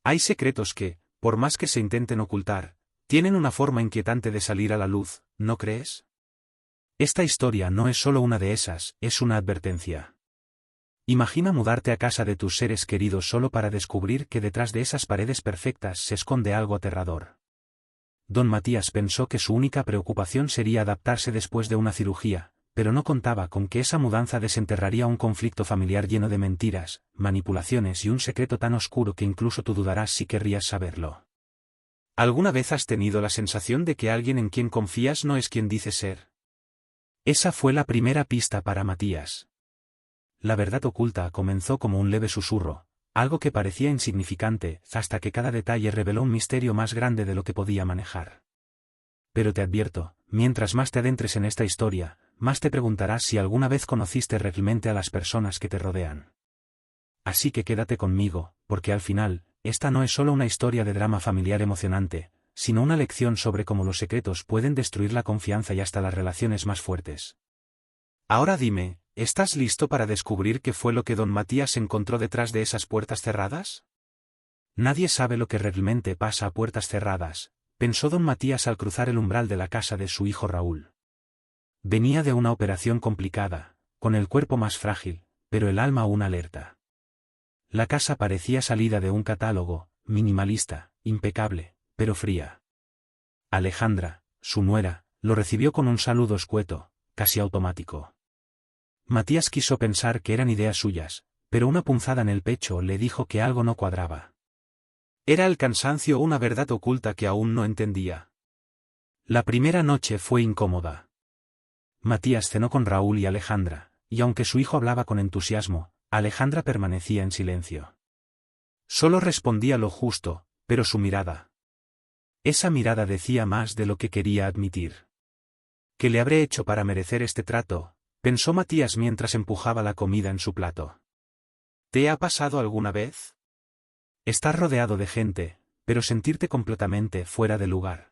Hay secretos que, por más que se intenten ocultar, tienen una forma inquietante de salir a la luz, ¿no crees? Esta historia no es solo una de esas, es una advertencia. Imagina mudarte a casa de tus seres queridos solo para descubrir que detrás de esas paredes perfectas se esconde algo aterrador. Don Matías pensó que su única preocupación sería adaptarse después de una cirugía, pero no contaba con que esa mudanza desenterraría un conflicto familiar lleno de mentiras, manipulaciones y un secreto tan oscuro que incluso tú dudarás si querrías saberlo. ¿Alguna vez has tenido la sensación de que alguien en quien confías no es quien dice ser? Esa fue la primera pista para Matías. La verdad oculta comenzó como un leve susurro, algo que parecía insignificante, hasta que cada detalle reveló un misterio más grande de lo que podía manejar. Pero te advierto, mientras más te adentres en esta historia, más te preguntarás si alguna vez conociste realmente a las personas que te rodean. Así que quédate conmigo, porque al final, esta no es solo una historia de drama familiar emocionante, sino una lección sobre cómo los secretos pueden destruir la confianza y hasta las relaciones más fuertes. Ahora dime, ¿estás listo para descubrir qué fue lo que don Matías encontró detrás de esas puertas cerradas? Nadie sabe lo que realmente pasa a puertas cerradas, pensó don Matías al cruzar el umbral de la casa de su hijo Raúl. Venía de una operación complicada, con el cuerpo más frágil, pero el alma aún alerta. La casa parecía salida de un catálogo, minimalista, impecable, pero fría. Alejandra, su nuera, lo recibió con un saludo escueto, casi automático. Matías quiso pensar que eran ideas suyas, pero una punzada en el pecho le dijo que algo no cuadraba. ¿Era el cansancio o una verdad oculta que aún no entendía? La primera noche fue incómoda. Matías cenó con Raúl y Alejandra, y aunque su hijo hablaba con entusiasmo, Alejandra permanecía en silencio. Solo respondía lo justo, pero su mirada. Esa mirada decía más de lo que quería admitir. ¿Qué le habré hecho para merecer este trato?, pensó Matías mientras empujaba la comida en su plato. ¿Te ha pasado alguna vez? Estar rodeado de gente, pero sentirte completamente fuera de lugar.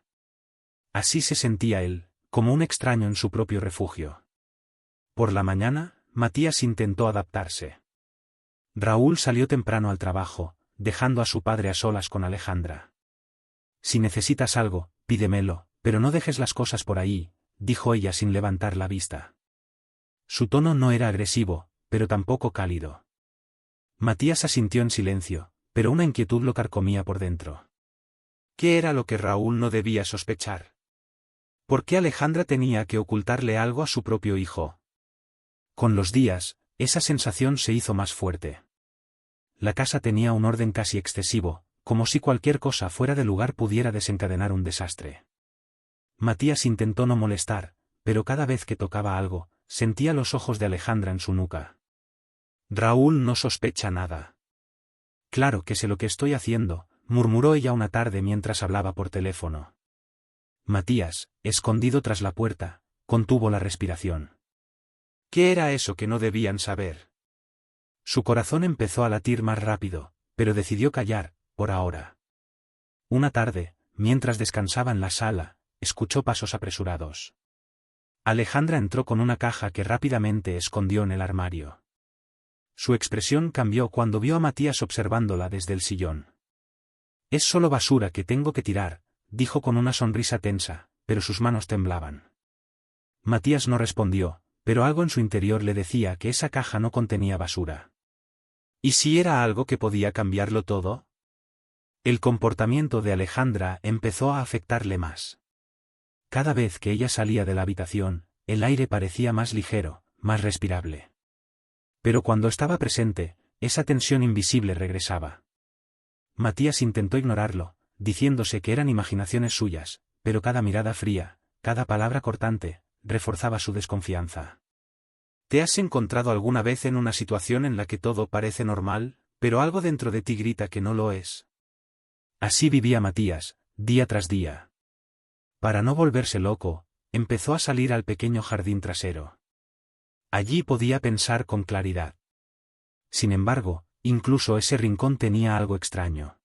Así se sentía él, como un extraño en su propio refugio. Por la mañana, Matías intentó adaptarse. Raúl salió temprano al trabajo, dejando a su padre a solas con Alejandra. Si necesitas algo, pídemelo, pero no dejes las cosas por ahí, dijo ella sin levantar la vista. Su tono no era agresivo, pero tampoco cálido. Matías asintió en silencio, pero una inquietud lo carcomía por dentro. ¿Qué era lo que Raúl no debía sospechar? ¿Por qué Alejandra tenía que ocultarle algo a su propio hijo? Con los días, esa sensación se hizo más fuerte. La casa tenía un orden casi excesivo, como si cualquier cosa fuera de lugar pudiera desencadenar un desastre. Matías intentó no molestar, pero cada vez que tocaba algo, sentía los ojos de Alejandra en su nuca. Raúl no sospecha nada. Claro que sé lo que estoy haciendo, murmuró ella una tarde mientras hablaba por teléfono. Matías, escondido tras la puerta, contuvo la respiración. ¿Qué era eso que no debían saber? Su corazón empezó a latir más rápido, pero decidió callar, por ahora. Una tarde, mientras descansaba en la sala, escuchó pasos apresurados. Alejandra entró con una caja que rápidamente escondió en el armario. Su expresión cambió cuando vio a Matías observándola desde el sillón. Es solo basura que tengo que tirar, dijo con una sonrisa tensa, pero sus manos temblaban. Matías no respondió, pero algo en su interior le decía que esa caja no contenía basura. ¿Y si era algo que podía cambiarlo todo? El comportamiento de Alejandra empezó a afectarle más. Cada vez que ella salía de la habitación, el aire parecía más ligero, más respirable. Pero cuando estaba presente, esa tensión invisible regresaba. Matías intentó ignorarlo, diciéndose que eran imaginaciones suyas, pero cada mirada fría, cada palabra cortante, reforzaba su desconfianza. ¿Te has encontrado alguna vez en una situación en la que todo parece normal, pero algo dentro de ti grita que no lo es? Así vivía Matías, día tras día. Para no volverse loco, empezó a salir al pequeño jardín trasero. Allí podía pensar con claridad. Sin embargo, incluso ese rincón tenía algo extraño.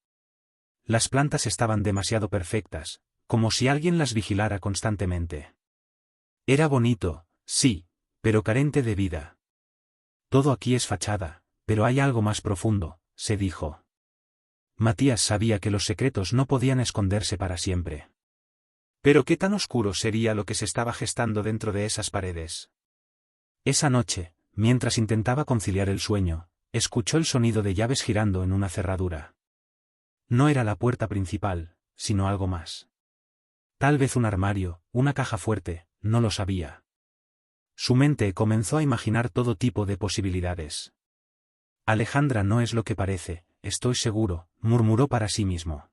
Las plantas estaban demasiado perfectas, como si alguien las vigilara constantemente. Era bonito, sí, pero carente de vida. Todo aquí es fachada, pero hay algo más profundo, se dijo. Matías sabía que los secretos no podían esconderse para siempre. Pero qué tan oscuro sería lo que se estaba gestando dentro de esas paredes. Esa noche, mientras intentaba conciliar el sueño, escuchó el sonido de llaves girando en una cerradura. No era la puerta principal, sino algo más. Tal vez un armario, una caja fuerte, no lo sabía. Su mente comenzó a imaginar todo tipo de posibilidades. Alejandra no es lo que parece, estoy seguro, murmuró para sí mismo.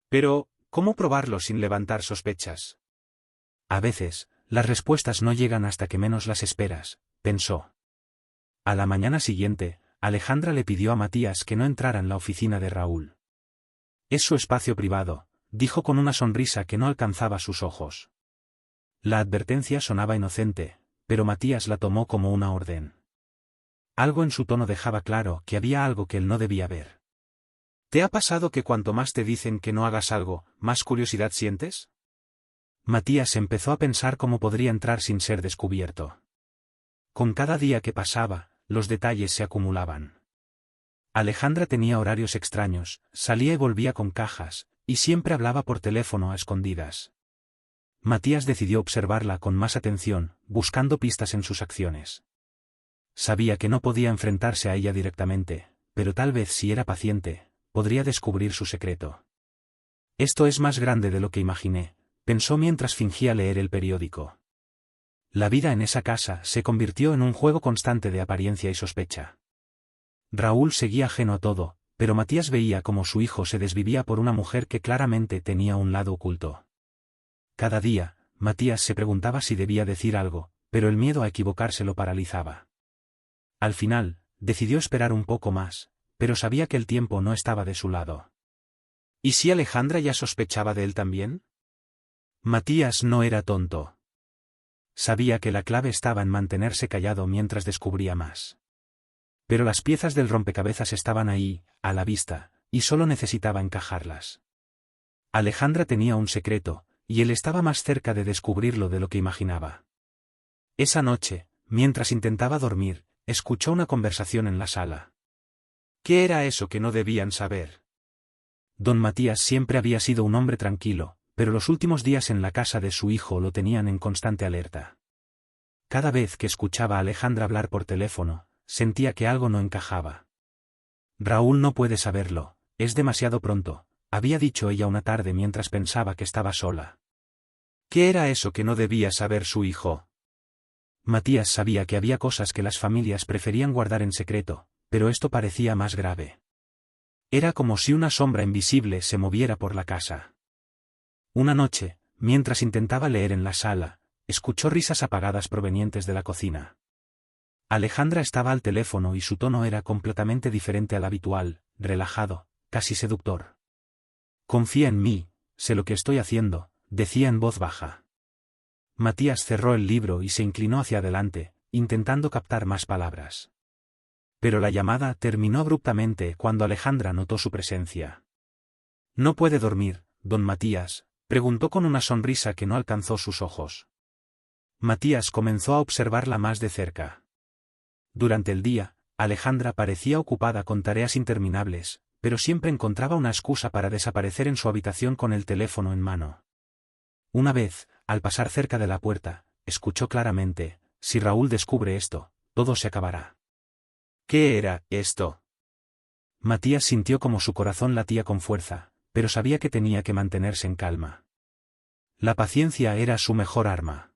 Pero, ¿cómo probarlo sin levantar sospechas? A veces, las respuestas no llegan hasta que menos las esperas, pensó. A la mañana siguiente, Alejandra le pidió a Matías que no entrara en la oficina de Raúl. Es su espacio privado, dijo con una sonrisa que no alcanzaba sus ojos. La advertencia sonaba inocente, pero Matías la tomó como una orden. Algo en su tono dejaba claro que había algo que él no debía ver. ¿Te ha pasado que cuanto más te dicen que no hagas algo, más curiosidad sientes? Matías empezó a pensar cómo podría entrar sin ser descubierto. Con cada día que pasaba, los detalles se acumulaban. Alejandra tenía horarios extraños, salía y volvía con cajas, y siempre hablaba por teléfono a escondidas. Matías decidió observarla con más atención, buscando pistas en sus acciones. Sabía que no podía enfrentarse a ella directamente, pero tal vez si era paciente, podría descubrir su secreto. Esto es más grande de lo que imaginé, pensó mientras fingía leer el periódico. La vida en esa casa se convirtió en un juego constante de apariencia y sospecha. Raúl seguía ajeno a todo, pero Matías veía cómo su hijo se desvivía por una mujer que claramente tenía un lado oculto. Cada día, Matías se preguntaba si debía decir algo, pero el miedo a equivocarse lo paralizaba. Al final, decidió esperar un poco más, pero sabía que el tiempo no estaba de su lado. ¿Y si Alejandra ya sospechaba de él también? Matías no era tonto. Sabía que la clave estaba en mantenerse callado mientras descubría más. Pero las piezas del rompecabezas estaban ahí, a la vista, y solo necesitaba encajarlas. Alejandra tenía un secreto, y él estaba más cerca de descubrirlo de lo que imaginaba. Esa noche, mientras intentaba dormir, escuchó una conversación en la sala. ¿Qué era eso que no debían saber? Don Matías siempre había sido un hombre tranquilo, pero los últimos días en la casa de su hijo lo tenían en constante alerta. Cada vez que escuchaba a Alejandra hablar por teléfono, sentía que algo no encajaba. Raúl no puede saberlo, es demasiado pronto, había dicho ella una tarde mientras pensaba que estaba sola. ¿Qué era eso que no debía saber su hijo? Matías sabía que había cosas que las familias preferían guardar en secreto, pero esto parecía más grave. Era como si una sombra invisible se moviera por la casa. Una noche, mientras intentaba leer en la sala, escuchó risas apagadas provenientes de la cocina. Alejandra estaba al teléfono y su tono era completamente diferente al habitual, relajado, casi seductor. Confía en mí, sé lo que estoy haciendo, decía en voz baja. Matías cerró el libro y se inclinó hacia adelante, intentando captar más palabras. Pero la llamada terminó abruptamente cuando Alejandra notó su presencia. ¿No puede dormir, don Matías?, preguntó con una sonrisa que no alcanzó sus ojos. Matías comenzó a observarla más de cerca. Durante el día, Alejandra parecía ocupada con tareas interminables, pero siempre encontraba una excusa para desaparecer en su habitación con el teléfono en mano. Una vez, al pasar cerca de la puerta, escuchó claramente: si Raúl descubre esto, todo se acabará. ¿Qué era esto? Matías sintió como su corazón latía con fuerza, pero sabía que tenía que mantenerse en calma. La paciencia era su mejor arma.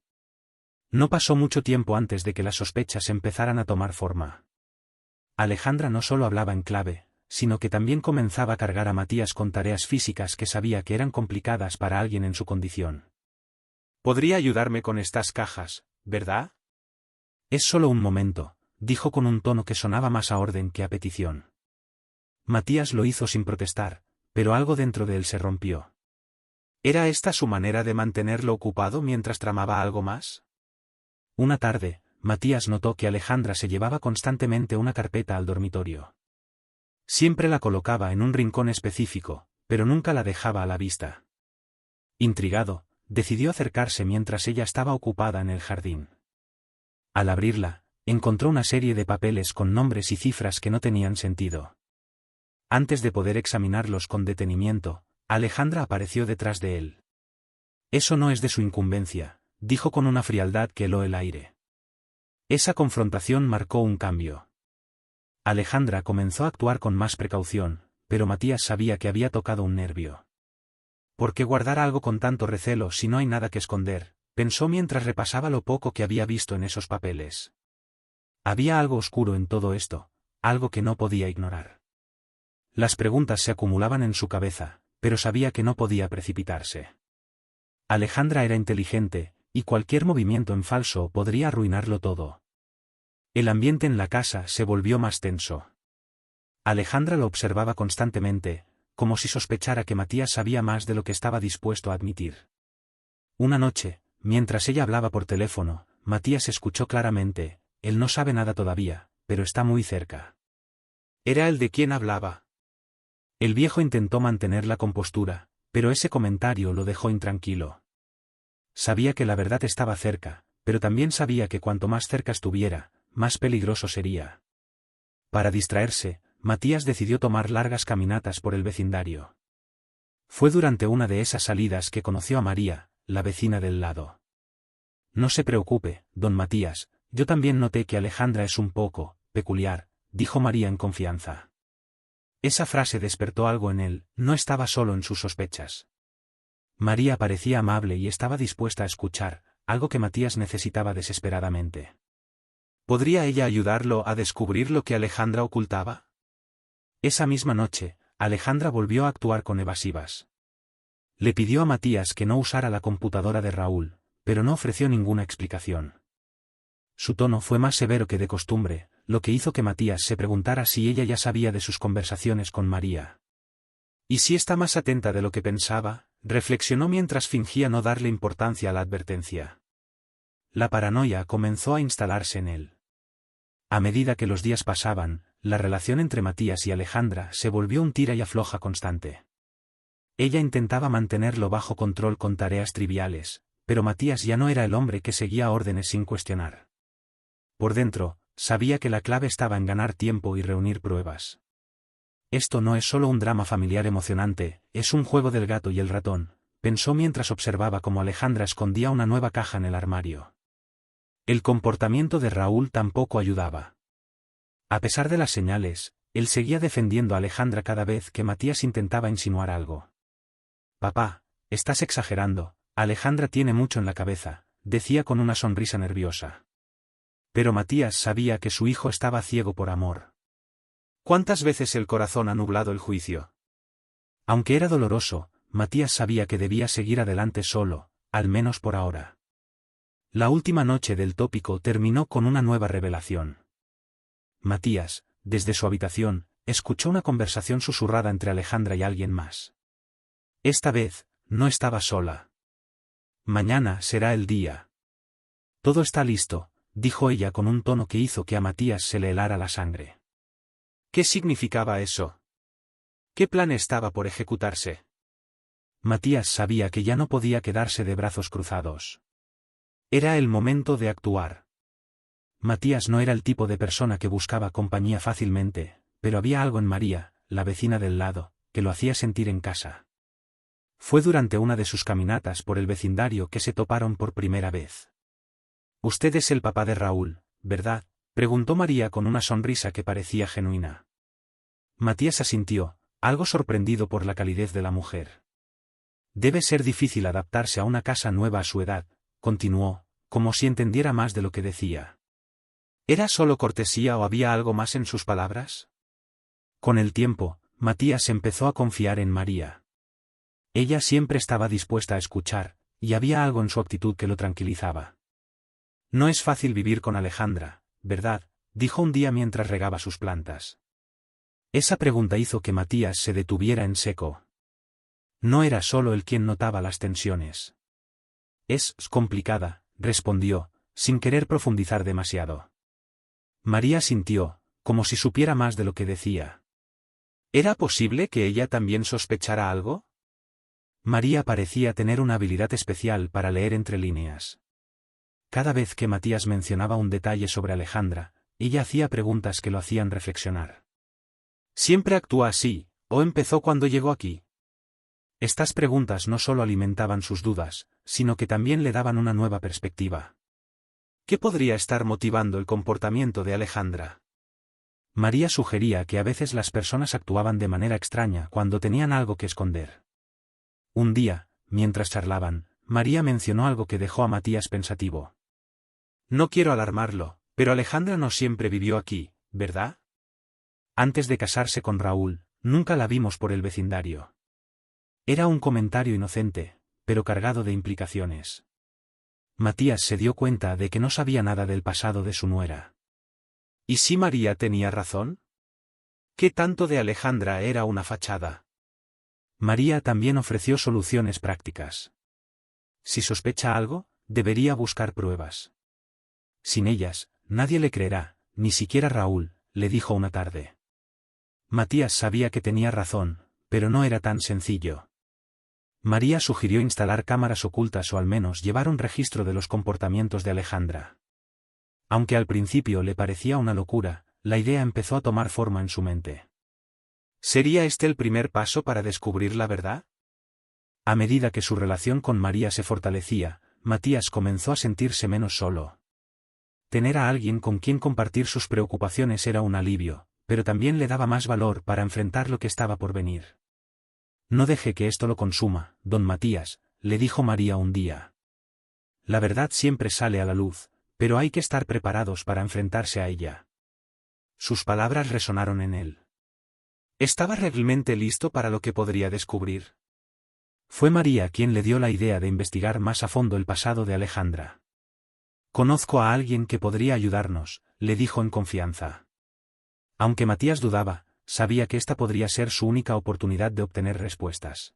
No pasó mucho tiempo antes de que las sospechas empezaran a tomar forma. Alejandra no solo hablaba en clave, sino que también comenzaba a cargar a Matías con tareas físicas que sabía que eran complicadas para alguien en su condición. «Podría ayudarme con estas cajas, ¿verdad?» «Es solo un momento», dijo con un tono que sonaba más a orden que a petición. Matías lo hizo sin protestar, pero algo dentro de él se rompió. ¿Era esta su manera de mantenerlo ocupado mientras tramaba algo más? Una tarde, Matías notó que Alejandra se llevaba constantemente una carpeta al dormitorio. Siempre la colocaba en un rincón específico, pero nunca la dejaba a la vista. Intrigado, decidió acercarse mientras ella estaba ocupada en el jardín. Al abrirla, encontró una serie de papeles con nombres y cifras que no tenían sentido. Antes de poder examinarlos con detenimiento, Alejandra apareció detrás de él. Eso no es de su incumbencia, dijo con una frialdad que heló el aire. Esa confrontación marcó un cambio. Alejandra comenzó a actuar con más precaución, pero Matías sabía que había tocado un nervio. ¿Por qué guardar algo con tanto recelo si no hay nada que esconder?, pensó mientras repasaba lo poco que había visto en esos papeles. Había algo oscuro en todo esto, algo que no podía ignorar. Las preguntas se acumulaban en su cabeza, pero sabía que no podía precipitarse. Alejandra era inteligente, y cualquier movimiento en falso podría arruinarlo todo. El ambiente en la casa se volvió más tenso. Alejandra lo observaba constantemente, como si sospechara que Matías sabía más de lo que estaba dispuesto a admitir. Una noche, mientras ella hablaba por teléfono, Matías escuchó claramente: él no sabe nada todavía, pero está muy cerca. ¿Era él de quien hablaba? El viejo intentó mantener la compostura, pero ese comentario lo dejó intranquilo. Sabía que la verdad estaba cerca, pero también sabía que cuanto más cerca estuviera, más peligroso sería. Para distraerse, Matías decidió tomar largas caminatas por el vecindario. Fue durante una de esas salidas que conoció a María, la vecina del lado. No se preocupe, don Matías, yo también noté que Alejandra es un poco peculiar, dijo María en confianza. Esa frase despertó algo en él, no estaba solo en sus sospechas. María parecía amable y estaba dispuesta a escuchar, algo que Matías necesitaba desesperadamente. ¿Podría ella ayudarlo a descubrir lo que Alejandra ocultaba? Esa misma noche, Alejandra volvió a actuar con evasivas. Le pidió a Matías que no usara la computadora de Raúl, pero no ofreció ninguna explicación. Su tono fue más severo que de costumbre, lo que hizo que Matías se preguntara si ella ya sabía de sus conversaciones con María. ¿Y si está más atenta de lo que pensaba?, reflexionó mientras fingía no darle importancia a la advertencia. La paranoia comenzó a instalarse en él. A medida que los días pasaban, la relación entre Matías y Alejandra se volvió un tira y afloja constante. Ella intentaba mantenerlo bajo control con tareas triviales, pero Matías ya no era el hombre que seguía órdenes sin cuestionar. Por dentro, sabía que la clave estaba en ganar tiempo y reunir pruebas. Esto no es solo un drama familiar emocionante, es un juego del gato y el ratón, pensó mientras observaba cómo Alejandra escondía una nueva caja en el armario. El comportamiento de Raúl tampoco ayudaba. A pesar de las señales, él seguía defendiendo a Alejandra cada vez que Matías intentaba insinuar algo. «Papá, estás exagerando, Alejandra tiene mucho en la cabeza», decía con una sonrisa nerviosa. Pero Matías sabía que su hijo estaba ciego por amor. ¿Cuántas veces el corazón ha nublado el juicio? Aunque era doloroso, Matías sabía que debía seguir adelante solo, al menos por ahora. La última noche del tópico terminó con una nueva revelación. Matías, desde su habitación, escuchó una conversación susurrada entre Alejandra y alguien más. Esta vez, no estaba sola. Mañana será el día. Todo está listo, dijo ella con un tono que hizo que a Matías se le helara la sangre. ¿Qué significaba eso? ¿Qué plan estaba por ejecutarse? Matías sabía que ya no podía quedarse de brazos cruzados. Era el momento de actuar. Matías no era el tipo de persona que buscaba compañía fácilmente, pero había algo en María, la vecina del lado, que lo hacía sentir en casa. Fue durante una de sus caminatas por el vecindario que se toparon por primera vez. «Usted es el papá de Raúl, ¿verdad?», preguntó María con una sonrisa que parecía genuina. Matías asintió, algo sorprendido por la calidez de la mujer. «Debe ser difícil adaptarse a una casa nueva a su edad», continuó, como si entendiera más de lo que decía. ¿Era solo cortesía o había algo más en sus palabras? Con el tiempo, Matías empezó a confiar en María. Ella siempre estaba dispuesta a escuchar, y había algo en su actitud que lo tranquilizaba. «No es fácil vivir con Alejandra, ¿verdad?», dijo un día mientras regaba sus plantas. Esa pregunta hizo que Matías se detuviera en seco. No era solo él quien notaba las tensiones. «Es complicada», respondió, sin querer profundizar demasiado. María sintió, como si supiera más de lo que decía. ¿Era posible que ella también sospechara algo? María parecía tener una habilidad especial para leer entre líneas. Cada vez que Matías mencionaba un detalle sobre Alejandra, ella hacía preguntas que lo hacían reflexionar. ¿Siempre actúa así, o empezó cuando llegó aquí? Estas preguntas no solo alimentaban sus dudas, sino que también le daban una nueva perspectiva. ¿Qué podría estar motivando el comportamiento de Alejandra? María sugería que a veces las personas actuaban de manera extraña cuando tenían algo que esconder. Un día, mientras charlaban, María mencionó algo que dejó a Matías pensativo. No quiero alarmarlo, pero Alejandra no siempre vivió aquí, ¿verdad? Antes de casarse con Raúl, nunca la vimos por el vecindario. Era un comentario inocente, pero cargado de implicaciones. Matías se dio cuenta de que no sabía nada del pasado de su nuera. ¿Y si María tenía razón? ¿Qué tanto de Alejandra era una fachada? María también ofreció soluciones prácticas. Si sospecha algo, debería buscar pruebas. Sin ellas, nadie le creerá, ni siquiera Raúl, le dijo una tarde. Matías sabía que tenía razón, pero no era tan sencillo. María sugirió instalar cámaras ocultas o al menos llevar un registro de los comportamientos de Alejandra. Aunque al principio le parecía una locura, la idea empezó a tomar forma en su mente. ¿Sería este el primer paso para descubrir la verdad? A medida que su relación con María se fortalecía, Matías comenzó a sentirse menos solo. Tener a alguien con quien compartir sus preocupaciones era un alivio, pero también le daba más valor para enfrentar lo que estaba por venir. No deje que esto lo consuma, don Matías, le dijo María un día. La verdad siempre sale a la luz, pero hay que estar preparados para enfrentarse a ella. Sus palabras resonaron en él. ¿Estaba realmente listo para lo que podría descubrir? Fue María quien le dio la idea de investigar más a fondo el pasado de Alejandra. Conozco a alguien que podría ayudarnos, le dijo en confianza. Aunque Matías dudaba, sabía que esta podría ser su única oportunidad de obtener respuestas.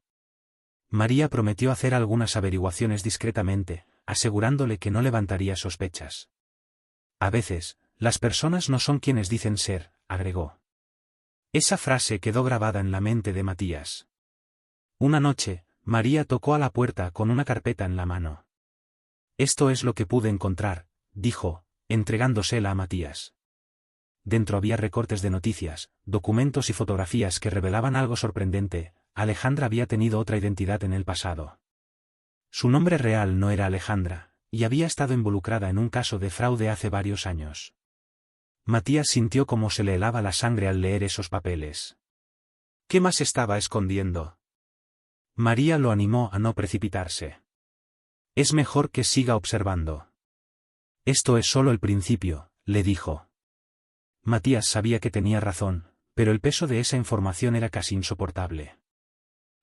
María prometió hacer algunas averiguaciones discretamente, asegurándole que no levantaría sospechas. A veces, las personas no son quienes dicen ser, agregó. Esa frase quedó grabada en la mente de Matías. Una noche, María tocó a la puerta con una carpeta en la mano. Esto es lo que pude encontrar, dijo, entregándosela a Matías. Dentro había recortes de noticias, documentos y fotografías que revelaban algo sorprendente. Alejandra había tenido otra identidad en el pasado. Su nombre real no era Alejandra, y había estado involucrada en un caso de fraude hace varios años. Matías sintió cómo se le helaba la sangre al leer esos papeles. ¿Qué más estaba escondiendo? María lo animó a no precipitarse. Es mejor que siga observando. Esto es solo el principio, le dijo. Matías sabía que tenía razón, pero el peso de esa información era casi insoportable.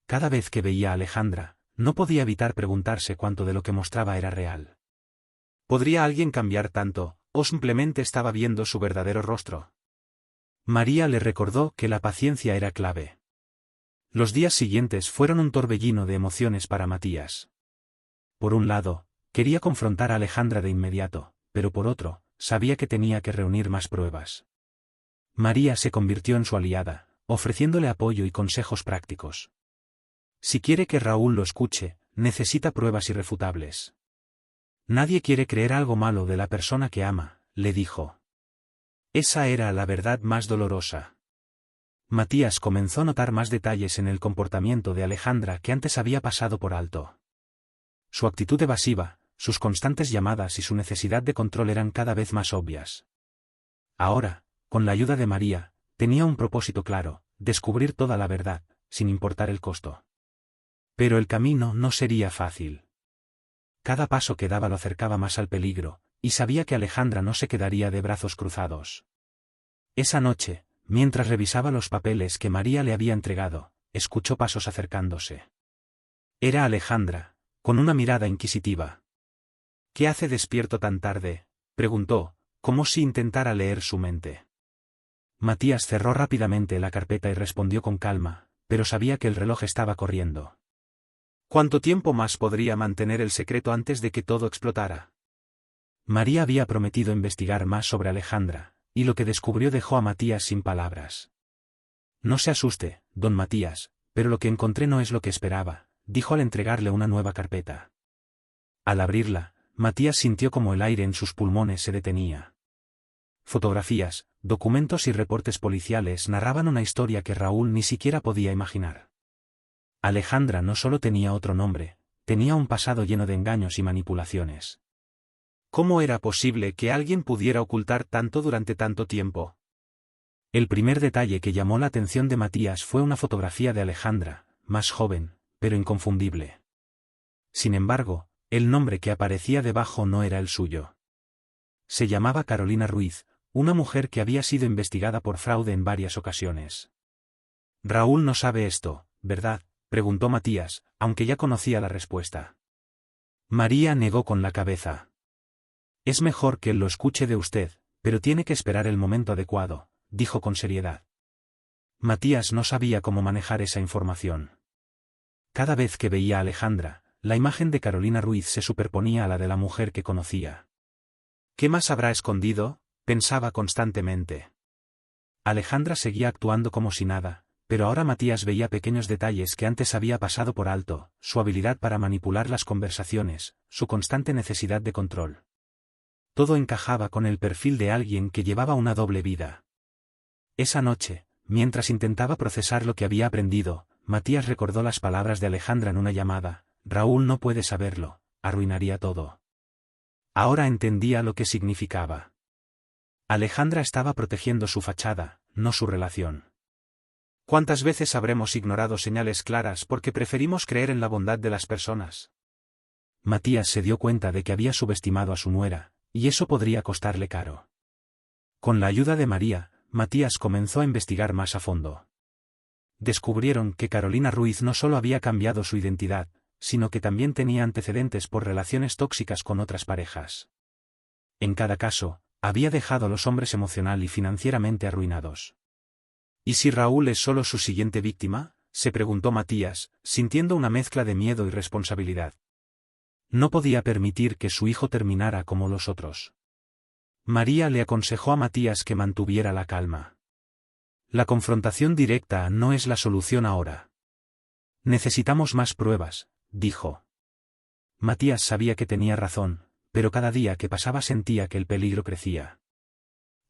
Cada vez que veía a Alejandra, no podía evitar preguntarse cuánto de lo que mostraba era real. ¿Podría alguien cambiar tanto, o simplemente estaba viendo su verdadero rostro? María le recordó que la paciencia era clave. Los días siguientes fueron un torbellino de emociones para Matías. Por un lado, quería confrontar a Alejandra de inmediato, pero por otro, sabía que tenía que reunir más pruebas. María se convirtió en su aliada, ofreciéndole apoyo y consejos prácticos. Si quiere que Raúl lo escuche, necesita pruebas irrefutables. Nadie quiere creer algo malo de la persona que ama, le dijo. Esa era la verdad más dolorosa. Matías comenzó a notar más detalles en el comportamiento de Alejandra que antes había pasado por alto. Su actitud evasiva, sus constantes llamadas y su necesidad de control eran cada vez más obvias. Ahora, con la ayuda de María, tenía un propósito claro, descubrir toda la verdad, sin importar el costo. Pero el camino no sería fácil. Cada paso que daba lo acercaba más al peligro, y sabía que Alejandra no se quedaría de brazos cruzados. Esa noche, mientras revisaba los papeles que María le había entregado, escuchó pasos acercándose. Era Alejandra, con una mirada inquisitiva. ¿Qué hace despierto tan tarde?, preguntó, como si intentara leer su mente. Matías cerró rápidamente la carpeta y respondió con calma, pero sabía que el reloj estaba corriendo. ¿Cuánto tiempo más podría mantener el secreto antes de que todo explotara? María había prometido investigar más sobre Alejandra, y lo que descubrió dejó a Matías sin palabras. No se asuste, don Matías, pero lo que encontré no es lo que esperaba, dijo al entregarle una nueva carpeta. Al abrirla, Matías sintió como el aire en sus pulmones se detenía. Fotografías, documentos y reportes policiales narraban una historia que Raúl ni siquiera podía imaginar. Alejandra no solo tenía otro nombre, tenía un pasado lleno de engaños y manipulaciones. ¿Cómo era posible que alguien pudiera ocultar tanto durante tanto tiempo? El primer detalle que llamó la atención de Matías fue una fotografía de Alejandra, más joven, pero inconfundible. Sin embargo, el nombre que aparecía debajo no era el suyo. Se llamaba Carolina Ruiz, una mujer que había sido investigada por fraude en varias ocasiones. Raúl no sabe esto, ¿verdad?, preguntó Matías, aunque ya conocía la respuesta. María negó con la cabeza. Es mejor que lo escuche de usted, pero tiene que esperar el momento adecuado, dijo con seriedad. Matías no sabía cómo manejar esa información. Cada vez que veía a Alejandra, la imagen de Carolina Ruiz se superponía a la de la mujer que conocía. ¿Qué más habrá escondido?, pensaba constantemente. Alejandra seguía actuando como si nada, pero ahora Matías veía pequeños detalles que antes había pasado por alto, su habilidad para manipular las conversaciones, su constante necesidad de control. Todo encajaba con el perfil de alguien que llevaba una doble vida. Esa noche, mientras intentaba procesar lo que había aprendido, Matías recordó las palabras de Alejandra en una llamada: Raúl no puede saberlo, arruinaría todo. Ahora entendía lo que significaba. Alejandra estaba protegiendo su fachada, no su relación. ¿Cuántas veces habremos ignorado señales claras porque preferimos creer en la bondad de las personas? Matías se dio cuenta de que había subestimado a su nuera, y eso podría costarle caro. Con la ayuda de María, Matías comenzó a investigar más a fondo. Descubrieron que Carolina Ruiz no solo había cambiado su identidad, sino que también tenía antecedentes por relaciones tóxicas con otras parejas. En cada caso, había dejado a los hombres emocional y financieramente arruinados. ¿Y si Raúl es solo su siguiente víctima?, se preguntó Matías, sintiendo una mezcla de miedo y responsabilidad. No podía permitir que su hijo terminara como los otros. María le aconsejó a Matías que mantuviera la calma. La confrontación directa no es la solución ahora. Necesitamos más pruebas, dijo. Matías sabía que tenía razón, pero cada día que pasaba sentía que el peligro crecía.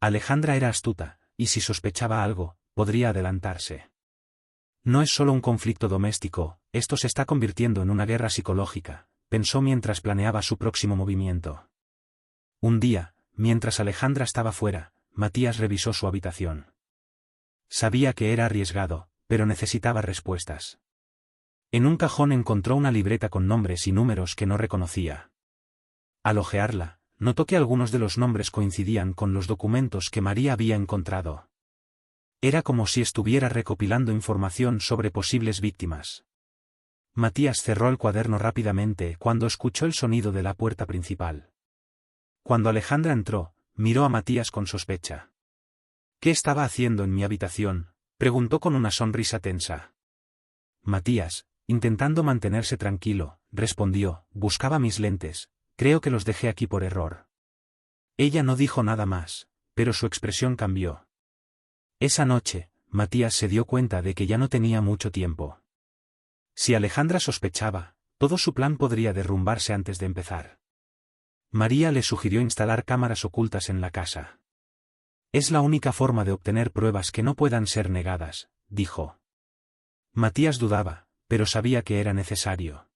Alejandra era astuta, y si sospechaba algo, podría adelantarse. No es solo un conflicto doméstico, esto se está convirtiendo en una guerra psicológica, pensó mientras planeaba su próximo movimiento. Un día, mientras Alejandra estaba fuera, Matías revisó su habitación. Sabía que era arriesgado, pero necesitaba respuestas. En un cajón encontró una libreta con nombres y números que no reconocía. Al hojearla, notó que algunos de los nombres coincidían con los documentos que María había encontrado. Era como si estuviera recopilando información sobre posibles víctimas. Matías cerró el cuaderno rápidamente cuando escuchó el sonido de la puerta principal. Cuando Alejandra entró, miró a Matías con sospecha. ¿Qué estaba haciendo en mi habitación?, preguntó con una sonrisa tensa. Matías, intentando mantenerse tranquilo, respondió: buscaba mis lentes, creo que los dejé aquí por error. Ella no dijo nada más, pero su expresión cambió. Esa noche, Matías se dio cuenta de que ya no tenía mucho tiempo. Si Alejandra sospechaba, todo su plan podría derrumbarse antes de empezar. María le sugirió instalar cámaras ocultas en la casa. Es la única forma de obtener pruebas que no puedan ser negadas, dijo. Matías dudaba, pero sabía que era necesario.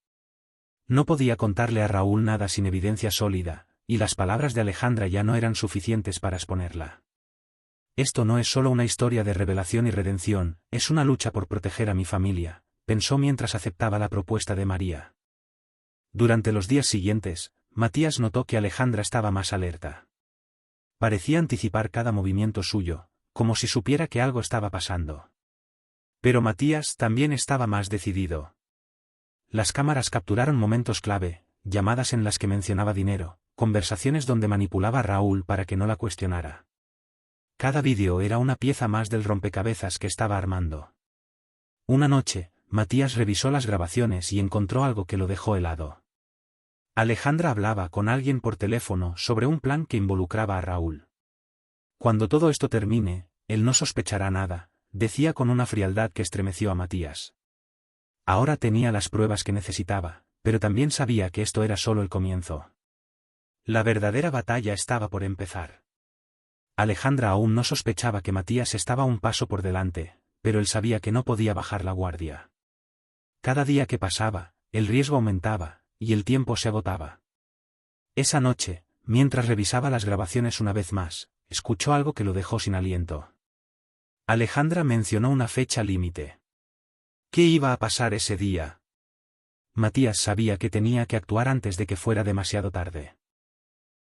No podía contarle a Raúl nada sin evidencia sólida, y las palabras de Alejandra ya no eran suficientes para exponerla. Esto no es solo una historia de revelación y redención, es una lucha por proteger a mi familia, pensó mientras aceptaba la propuesta de María. Durante los días siguientes, Matías notó que Alejandra estaba más alerta. Parecía anticipar cada movimiento suyo, como si supiera que algo estaba pasando. Pero Matías también estaba más decidido. Las cámaras capturaron momentos clave, llamadas en las que mencionaba dinero, conversaciones donde manipulaba a Raúl para que no la cuestionara. Cada vídeo era una pieza más del rompecabezas que estaba armando. Una noche, Matías revisó las grabaciones y encontró algo que lo dejó helado. Alejandra hablaba con alguien por teléfono sobre un plan que involucraba a Raúl. Cuando todo esto termine, él no sospechará nada, decía con una frialdad que estremeció a Matías. Ahora tenía las pruebas que necesitaba, pero también sabía que esto era solo el comienzo. La verdadera batalla estaba por empezar. Alejandra aún no sospechaba que Matías estaba un paso por delante, pero él sabía que no podía bajar la guardia. Cada día que pasaba, el riesgo aumentaba, y el tiempo se agotaba. Esa noche, mientras revisaba las grabaciones una vez más, escuchó algo que lo dejó sin aliento. Alejandra mencionó una fecha límite. ¿Qué iba a pasar ese día? Matías sabía que tenía que actuar antes de que fuera demasiado tarde.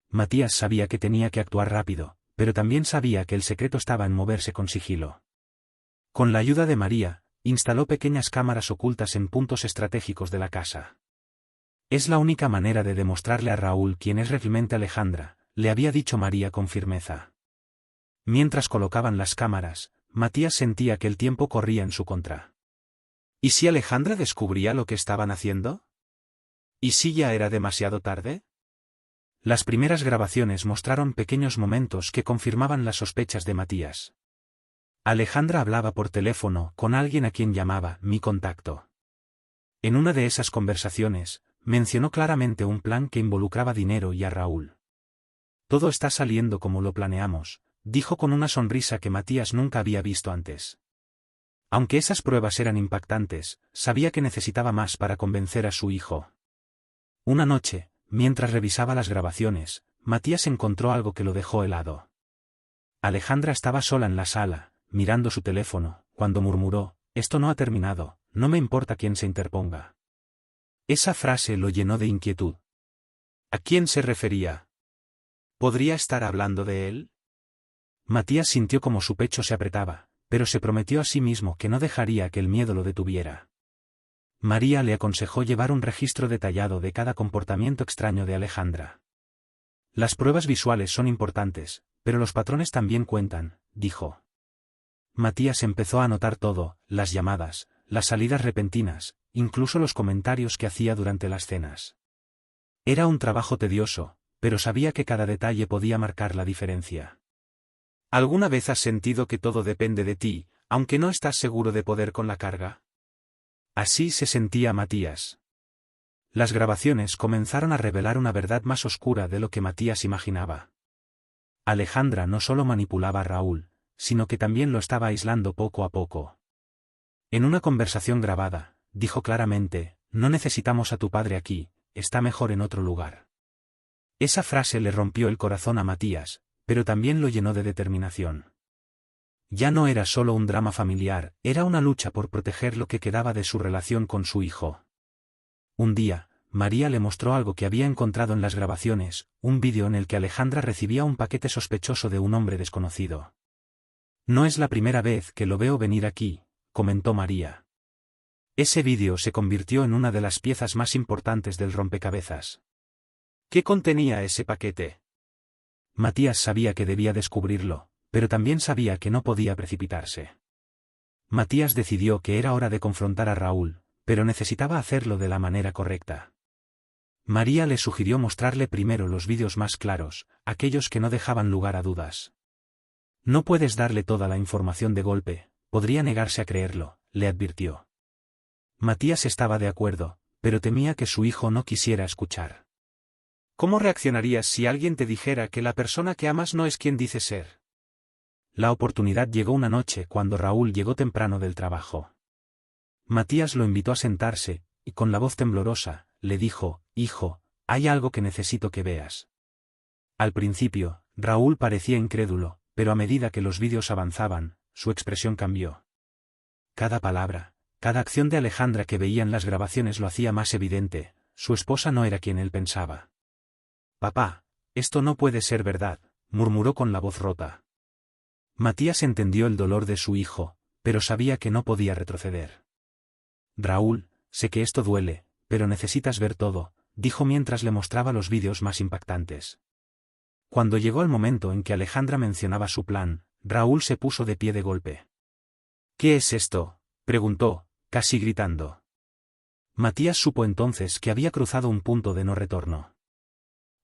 Matías sabía que tenía que actuar rápido, pero también sabía que el secreto estaba en moverse con sigilo. Con la ayuda de María, instaló pequeñas cámaras ocultas en puntos estratégicos de la casa. Es la única manera de demostrarle a Raúl quién es realmente Alejandra, le había dicho María con firmeza. Mientras colocaban las cámaras, Matías sentía que el tiempo corría en su contra. ¿Y si Alejandra descubría lo que estaban haciendo? ¿Y si ya era demasiado tarde? Las primeras grabaciones mostraron pequeños momentos que confirmaban las sospechas de Matías. Alejandra hablaba por teléfono con alguien a quien llamaba mi contacto. En una de esas conversaciones, mencionó claramente un plan que involucraba dinero y a Raúl. Todo está saliendo como lo planeamos, dijo con una sonrisa que Matías nunca había visto antes. Aunque esas pruebas eran impactantes, sabía que necesitaba más para convencer a su hijo. Una noche, mientras revisaba las grabaciones, Matías encontró algo que lo dejó helado. Alejandra estaba sola en la sala, mirando su teléfono, cuando murmuró, «Esto no ha terminado, no me importa quién se interponga». Esa frase lo llenó de inquietud. ¿A quién se refería? ¿Podría estar hablando de él? Matías sintió como su pecho se apretaba, pero se prometió a sí mismo que no dejaría que el miedo lo detuviera. María le aconsejó llevar un registro detallado de cada comportamiento extraño de Alejandra. Las pruebas visuales son importantes, pero los patrones también cuentan, dijo. Matías empezó a anotar todo, las llamadas, las salidas repentinas, incluso los comentarios que hacía durante las cenas. Era un trabajo tedioso, pero sabía que cada detalle podía marcar la diferencia. ¿Alguna vez has sentido que todo depende de ti, aunque no estás seguro de poder con la carga? Así se sentía Matías. Las grabaciones comenzaron a revelar una verdad más oscura de lo que Matías imaginaba. Alejandra no solo manipulaba a Raúl, sino que también lo estaba aislando poco a poco. En una conversación grabada, dijo claramente, «No necesitamos a tu padre aquí, está mejor en otro lugar». Esa frase le rompió el corazón a Matías, pero también lo llenó de determinación. Ya no era solo un drama familiar, era una lucha por proteger lo que quedaba de su relación con su hijo. Un día, María le mostró algo que había encontrado en las grabaciones, un vídeo en el que Alejandra recibía un paquete sospechoso de un hombre desconocido. «No es la primera vez que lo veo venir aquí», comentó María. Ese vídeo se convirtió en una de las piezas más importantes del rompecabezas. ¿Qué contenía ese paquete? Matías sabía que debía descubrirlo, pero también sabía que no podía precipitarse. Matías decidió que era hora de confrontar a Raúl, pero necesitaba hacerlo de la manera correcta. María le sugirió mostrarle primero los vídeos más claros, aquellos que no dejaban lugar a dudas. «No puedes darle toda la información de golpe, podría negarse a creerlo», le advirtió. Matías estaba de acuerdo, pero temía que su hijo no quisiera escuchar. ¿Cómo reaccionarías si alguien te dijera que la persona que amas no es quien dice ser? La oportunidad llegó una noche cuando Raúl llegó temprano del trabajo. Matías lo invitó a sentarse, y con la voz temblorosa, le dijo, «Hijo, hay algo que necesito que veas». Al principio, Raúl parecía incrédulo, pero a medida que los vídeos avanzaban, su expresión cambió. Cada palabra, cada acción de Alejandra que veía en las grabaciones lo hacía más evidente, su esposa no era quien él pensaba. «Papá, esto no puede ser verdad», murmuró con la voz rota. Matías entendió el dolor de su hijo, pero sabía que no podía retroceder. «Raúl, sé que esto duele, pero necesitas ver todo», dijo mientras le mostraba los vídeos más impactantes. Cuando llegó el momento en que Alejandra mencionaba su plan, Raúl se puso de pie de golpe. «¿Qué es esto?», preguntó, casi gritando. Matías supo entonces que había cruzado un punto de no retorno.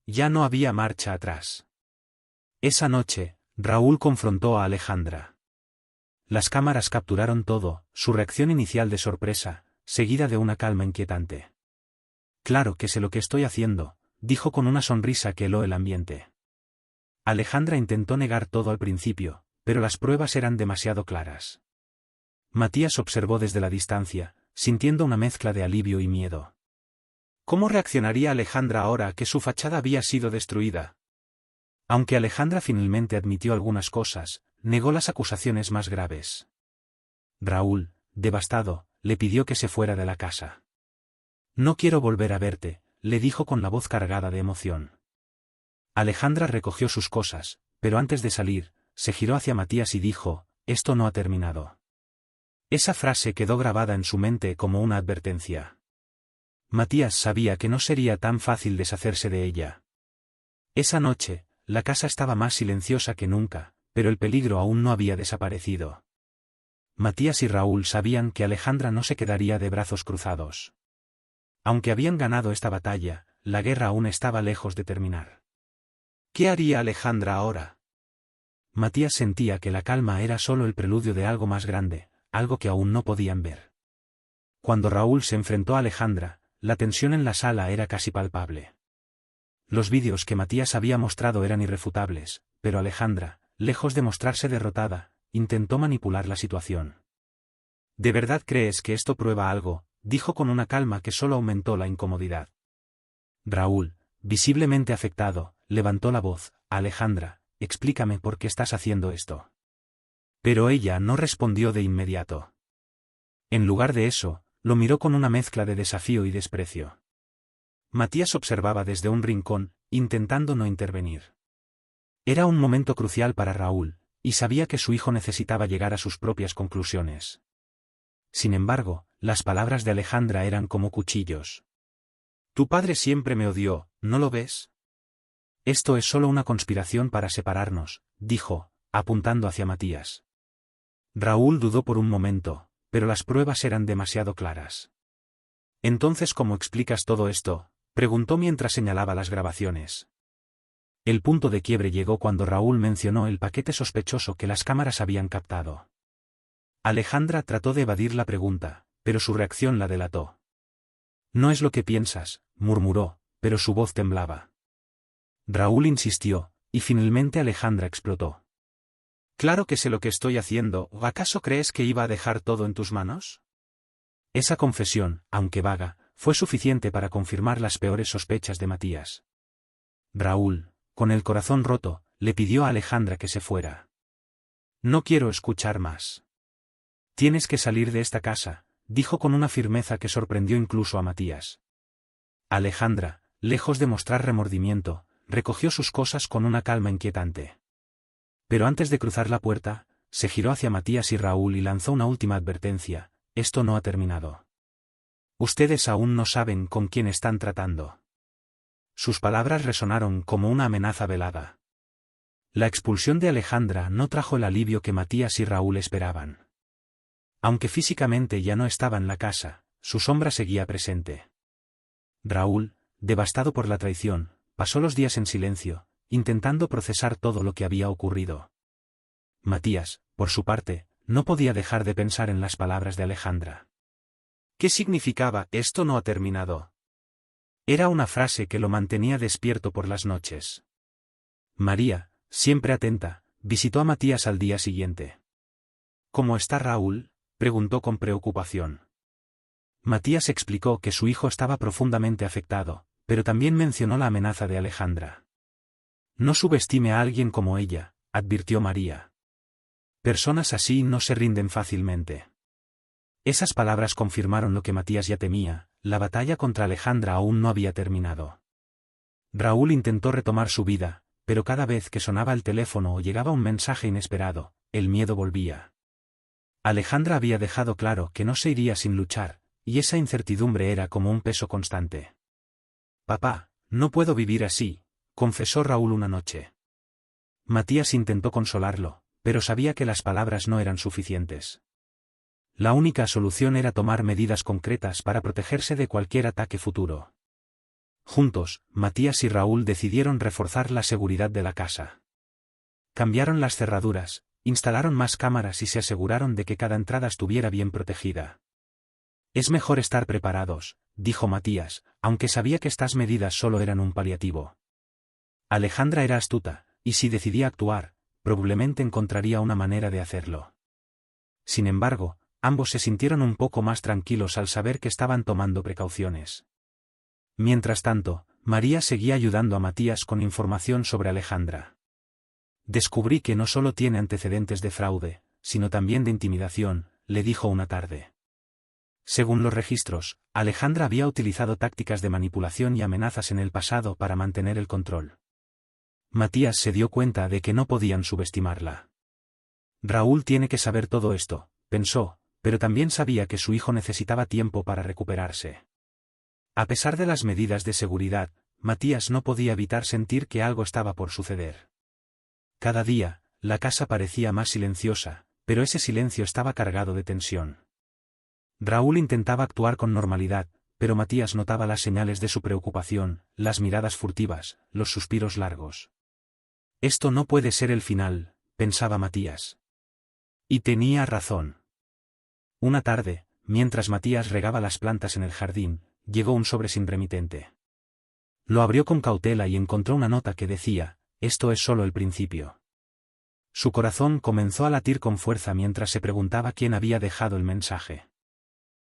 Ya no había marcha atrás. Esa noche, Raúl confrontó a Alejandra. Las cámaras capturaron todo, su reacción inicial de sorpresa, seguida de una calma inquietante. «Claro que sé lo que estoy haciendo», dijo con una sonrisa que heló el ambiente. Alejandra intentó negar todo al principio, pero las pruebas eran demasiado claras. Matías observó desde la distancia, sintiendo una mezcla de alivio y miedo. ¿Cómo reaccionaría Alejandra ahora que su fachada había sido destruida? Aunque Alejandra finalmente admitió algunas cosas, negó las acusaciones más graves. Raúl, devastado, le pidió que se fuera de la casa. No quiero volver a verte, le dijo con la voz cargada de emoción. Alejandra recogió sus cosas, pero antes de salir, se giró hacia Matías y dijo, «Esto no ha terminado». Esa frase quedó grabada en su mente como una advertencia. Matías sabía que no sería tan fácil deshacerse de ella. Esa noche, la casa estaba más silenciosa que nunca, pero el peligro aún no había desaparecido. Matías y Raúl sabían que Alejandra no se quedaría de brazos cruzados. Aunque habían ganado esta batalla, la guerra aún estaba lejos de terminar. ¿Qué haría Alejandra ahora? Matías sentía que la calma era solo el preludio de algo más grande, algo que aún no podían ver. Cuando Raúl se enfrentó a Alejandra, la tensión en la sala era casi palpable. Los vídeos que Matías había mostrado eran irrefutables, pero Alejandra, lejos de mostrarse derrotada, intentó manipular la situación. ¿De verdad crees que esto prueba algo?, dijo con una calma que solo aumentó la incomodidad. Raúl, visiblemente afectado, levantó la voz, «Alejandra, explícame por qué estás haciendo esto». Pero ella no respondió de inmediato. En lugar de eso, lo miró con una mezcla de desafío y desprecio. Matías observaba desde un rincón, intentando no intervenir. Era un momento crucial para Raúl, y sabía que su hijo necesitaba llegar a sus propias conclusiones. Sin embargo, las palabras de Alejandra eran como cuchillos. Tu padre siempre me odió, ¿no lo ves? Esto es solo una conspiración para separarnos, dijo, apuntando hacia Matías. Raúl dudó por un momento, pero las pruebas eran demasiado claras. Entonces, ¿cómo explicas todo esto?, preguntó mientras señalaba las grabaciones. El punto de quiebre llegó cuando Raúl mencionó el paquete sospechoso que las cámaras habían captado. Alejandra trató de evadir la pregunta, pero su reacción la delató. No es lo que piensas, murmuró, pero su voz temblaba. Raúl insistió, y finalmente Alejandra explotó. Claro que sé lo que estoy haciendo, ¿o acaso crees que iba a dejar todo en tus manos? Esa confesión, aunque vaga, fue suficiente para confirmar las peores sospechas de Matías. Raúl, con el corazón roto, le pidió a Alejandra que se fuera. No quiero escuchar más. Tienes que salir de esta casa, dijo con una firmeza que sorprendió incluso a Matías. Alejandra, lejos de mostrar remordimiento, recogió sus cosas con una calma inquietante. Pero antes de cruzar la puerta, se giró hacia Matías y Raúl y lanzó una última advertencia: esto no ha terminado. Ustedes aún no saben con quién están tratando. Sus palabras resonaron como una amenaza velada. La expulsión de Alejandra no trajo el alivio que Matías y Raúl esperaban. Aunque físicamente ya no estaba en la casa, su sombra seguía presente. Raúl, devastado por la traición, pasó los días en silencio, intentando procesar todo lo que había ocurrido. Matías, por su parte, no podía dejar de pensar en las palabras de Alejandra. ¿Qué significaba «esto no ha terminado»? Era una frase que lo mantenía despierto por las noches. María, siempre atenta, visitó a Matías al día siguiente. ¿Cómo está Raúl?, preguntó con preocupación. Matías explicó que su hijo estaba profundamente afectado, pero también mencionó la amenaza de Alejandra. No subestime a alguien como ella, advirtió María. Personas así no se rinden fácilmente. Esas palabras confirmaron lo que Matías ya temía: la batalla contra Alejandra aún no había terminado. Raúl intentó retomar su vida, pero cada vez que sonaba el teléfono o llegaba un mensaje inesperado, el miedo volvía. Alejandra había dejado claro que no se iría sin luchar, y esa incertidumbre era como un peso constante. Papá, no puedo vivir así, confesó Raúl una noche. Matías intentó consolarlo, pero sabía que las palabras no eran suficientes. La única solución era tomar medidas concretas para protegerse de cualquier ataque futuro. Juntos, Matías y Raúl decidieron reforzar la seguridad de la casa. Cambiaron las cerraduras, instalaron más cámaras y se aseguraron de que cada entrada estuviera bien protegida. Es mejor estar preparados, dijo Matías, aunque sabía que estas medidas solo eran un paliativo. Alejandra era astuta, y si decidía actuar, probablemente encontraría una manera de hacerlo. Sin embargo, ambos se sintieron un poco más tranquilos al saber que estaban tomando precauciones. Mientras tanto, María seguía ayudando a Matías con información sobre Alejandra. Descubrí que no solo tiene antecedentes de fraude, sino también de intimidación, le dijo una tarde. Según los registros, Alejandra había utilizado tácticas de manipulación y amenazas en el pasado para mantener el control. Matías se dio cuenta de que no podían subestimarla. Raúl tiene que saber todo esto, pensó, pero también sabía que su hijo necesitaba tiempo para recuperarse. A pesar de las medidas de seguridad, Matías no podía evitar sentir que algo estaba por suceder. Cada día, la casa parecía más silenciosa, pero ese silencio estaba cargado de tensión. Raúl intentaba actuar con normalidad, pero Matías notaba las señales de su preocupación, las miradas furtivas, los suspiros largos. Esto no puede ser el final, pensaba Matías. Y tenía razón. Una tarde, mientras Matías regaba las plantas en el jardín, llegó un sobre sin remitente. Lo abrió con cautela y encontró una nota que decía: «Esto es solo el principio». Su corazón comenzó a latir con fuerza mientras se preguntaba quién había dejado el mensaje.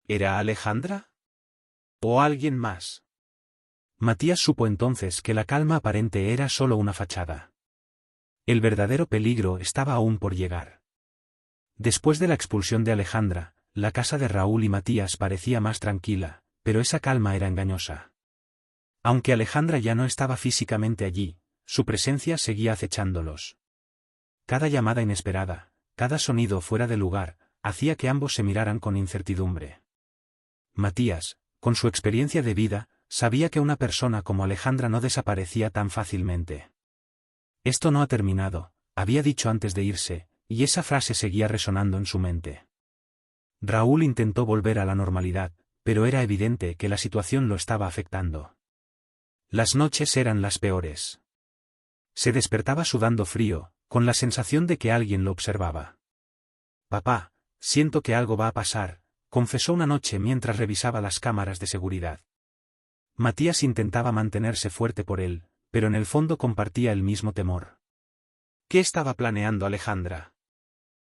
¿Era Alejandra? ¿O alguien más? Matías supo entonces que la calma aparente era solo una fachada. El verdadero peligro estaba aún por llegar. Después de la expulsión de Alejandra, la casa de Raúl y Matías parecía más tranquila, pero esa calma era engañosa. Aunque Alejandra ya no estaba físicamente allí, su presencia seguía acechándolos. Cada llamada inesperada, cada sonido fuera de lugar, hacía que ambos se miraran con incertidumbre. Matías, con su experiencia de vida, sabía que una persona como Alejandra no desaparecía tan fácilmente. «Esto no ha terminado», había dicho antes de irse, y esa frase seguía resonando en su mente. Raúl intentó volver a la normalidad, pero era evidente que la situación lo estaba afectando. Las noches eran las peores. Se despertaba sudando frío, con la sensación de que alguien lo observaba. «Papá, siento que algo va a pasar», confesó una noche mientras revisaba las cámaras de seguridad. Matías intentaba mantenerse fuerte por él, pero en el fondo compartía el mismo temor. ¿Qué estaba planeando Alejandra?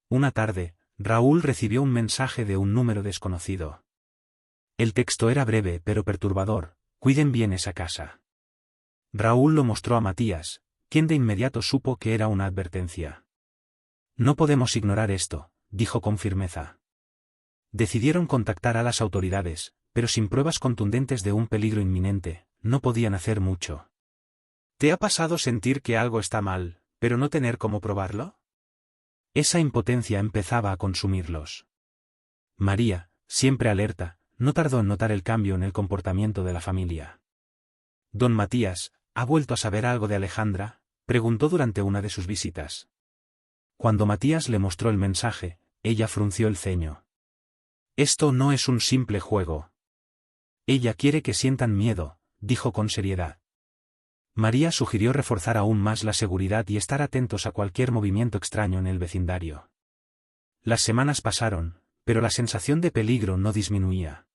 Una tarde, Raúl recibió un mensaje de un número desconocido. El texto era breve pero perturbador: «Cuiden bien esa casa». Raúl lo mostró a Matías, quien de inmediato supo que era una advertencia. «No podemos ignorar esto», dijo con firmeza. Decidieron contactar a las autoridades, pero sin pruebas contundentes de un peligro inminente, no podían hacer mucho. ¿Te ha pasado sentir que algo está mal, pero no tener cómo probarlo? Esa impotencia empezaba a consumirlos. María, siempre alerta, no tardó en notar el cambio en el comportamiento de la familia. «Don Matías, ¿ha vuelto a saber algo de Alejandra?», preguntó durante una de sus visitas. Cuando Matías le mostró el mensaje, ella frunció el ceño. «Esto no es un simple juego. Ella quiere que sientan miedo», dijo con seriedad. María sugirió reforzar aún más la seguridad y estar atentos a cualquier movimiento extraño en el vecindario. Las semanas pasaron, pero la sensación de peligro no disminuía.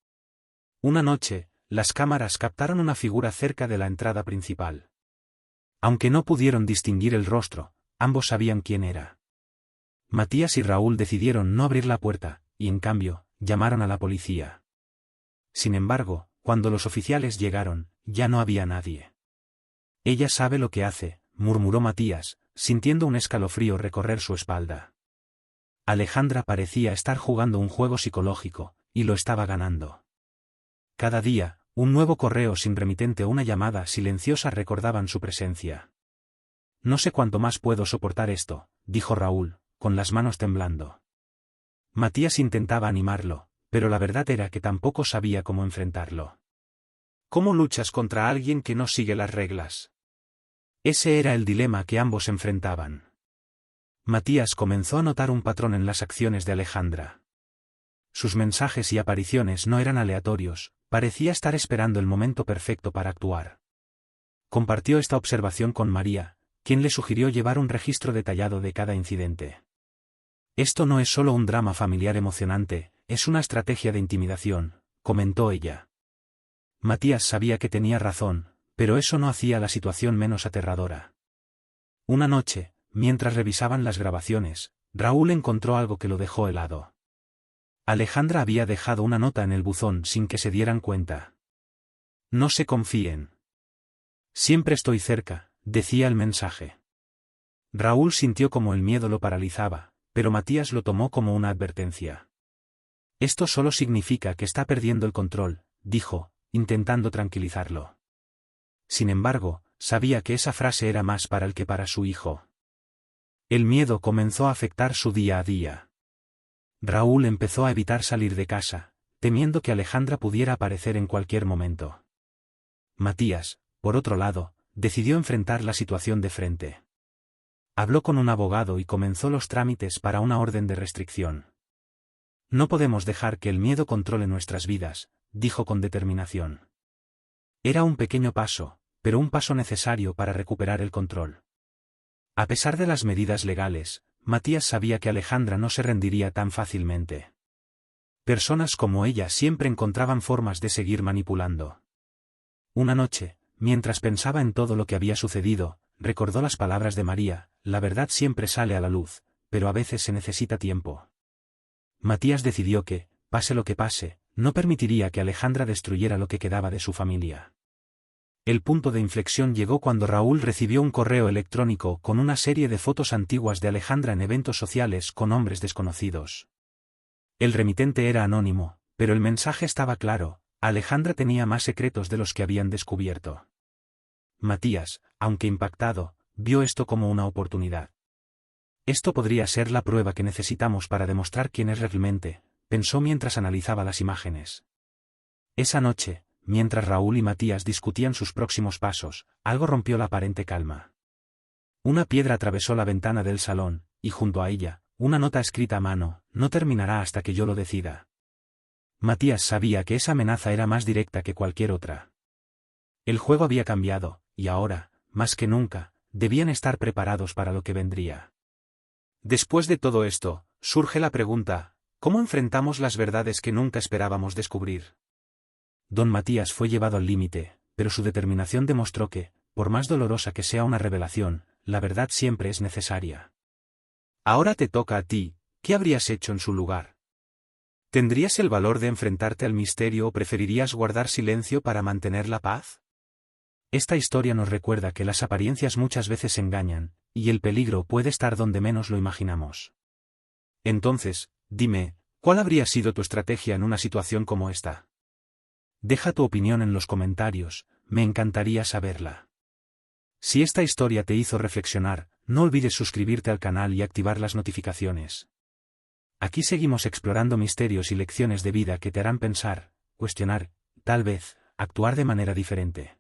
Una noche, las cámaras captaron una figura cerca de la entrada principal. Aunque no pudieron distinguir el rostro, ambos sabían quién era. Matías y Raúl decidieron no abrir la puerta, y en cambio, llamaron a la policía. Sin embargo, cuando los oficiales llegaron, ya no había nadie. «Ella sabe lo que hace», murmuró Matías, sintiendo un escalofrío recorrer su espalda. Alejandra parecía estar jugando un juego psicológico, y lo estaba ganando. Cada día, un nuevo correo sin remitente o una llamada silenciosa recordaban su presencia. «No sé cuánto más puedo soportar esto», dijo Raúl, con las manos temblando. Matías intentaba animarlo, pero la verdad era que tampoco sabía cómo enfrentarlo. «¿Cómo luchas contra alguien que no sigue las reglas?». Ese era el dilema que ambos enfrentaban. Matías comenzó a notar un patrón en las acciones de Alejandra. Sus mensajes y apariciones no eran aleatorios, parecía estar esperando el momento perfecto para actuar. Compartió esta observación con María, quien le sugirió llevar un registro detallado de cada incidente. «Esto no es solo un drama familiar emocionante, es una estrategia de intimidación», comentó ella. Matías sabía que tenía razón, pero eso no hacía la situación menos aterradora. Una noche, mientras revisaban las grabaciones, Raúl encontró algo que lo dejó helado. Alejandra había dejado una nota en el buzón sin que se dieran cuenta. No se confíen. Siempre estoy cerca, decía el mensaje. Raúl sintió como el miedo lo paralizaba, pero Matías lo tomó como una advertencia. Esto solo significa que está perdiendo el control, dijo, intentando tranquilizarlo. Sin embargo, sabía que esa frase era más para él que para su hijo. El miedo comenzó a afectar su día a día. Raúl empezó a evitar salir de casa, temiendo que Alejandra pudiera aparecer en cualquier momento. Matías, por otro lado, decidió enfrentar la situación de frente. Habló con un abogado y comenzó los trámites para una orden de restricción. No podemos dejar que el miedo controle nuestras vidas, dijo con determinación. Era un pequeño paso, pero un paso necesario para recuperar el control. A pesar de las medidas legales, Matías sabía que Alejandra no se rendiría tan fácilmente. Personas como ella siempre encontraban formas de seguir manipulando. Una noche, mientras pensaba en todo lo que había sucedido, recordó las palabras de María: la verdad siempre sale a la luz, pero a veces se necesita tiempo. Matías decidió que, pase lo que pase, no permitiría que Alejandra destruyera lo que quedaba de su familia. El punto de inflexión llegó cuando Raúl recibió un correo electrónico con una serie de fotos antiguas de Alejandra en eventos sociales con hombres desconocidos. El remitente era anónimo, pero el mensaje estaba claro: Alejandra tenía más secretos de los que habían descubierto. Matías, aunque impactado, vio esto como una oportunidad. Esto podría ser la prueba que necesitamos para demostrar quién es realmente, pensó mientras analizaba las imágenes. Esa noche, mientras Raúl y Matías discutían sus próximos pasos, algo rompió la aparente calma. Una piedra atravesó la ventana del salón, y junto a ella, una nota escrita a mano: no terminará hasta que yo lo decida. Matías sabía que esa amenaza era más directa que cualquier otra. El juego había cambiado, y ahora, más que nunca, debían estar preparados para lo que vendría. Después de todo esto, surge la pregunta: ¿cómo enfrentamos las verdades que nunca esperábamos descubrir? Don Matías fue llevado al límite, pero su determinación demostró que, por más dolorosa que sea una revelación, la verdad siempre es necesaria. Ahora te toca a ti, ¿qué habrías hecho en su lugar? ¿Tendrías el valor de enfrentarte al misterio o preferirías guardar silencio para mantener la paz? Esta historia nos recuerda que las apariencias muchas veces engañan, y el peligro puede estar donde menos lo imaginamos. Entonces, dime, ¿cuál habría sido tu estrategia en una situación como esta? Deja tu opinión en los comentarios, me encantaría saberla. Si esta historia te hizo reflexionar, no olvides suscribirte al canal y activar las notificaciones. Aquí seguimos explorando misterios y lecciones de vida que te harán pensar, cuestionar, tal vez, actuar de manera diferente.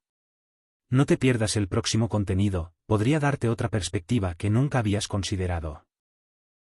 No te pierdas el próximo contenido, podría darte otra perspectiva que nunca habías considerado.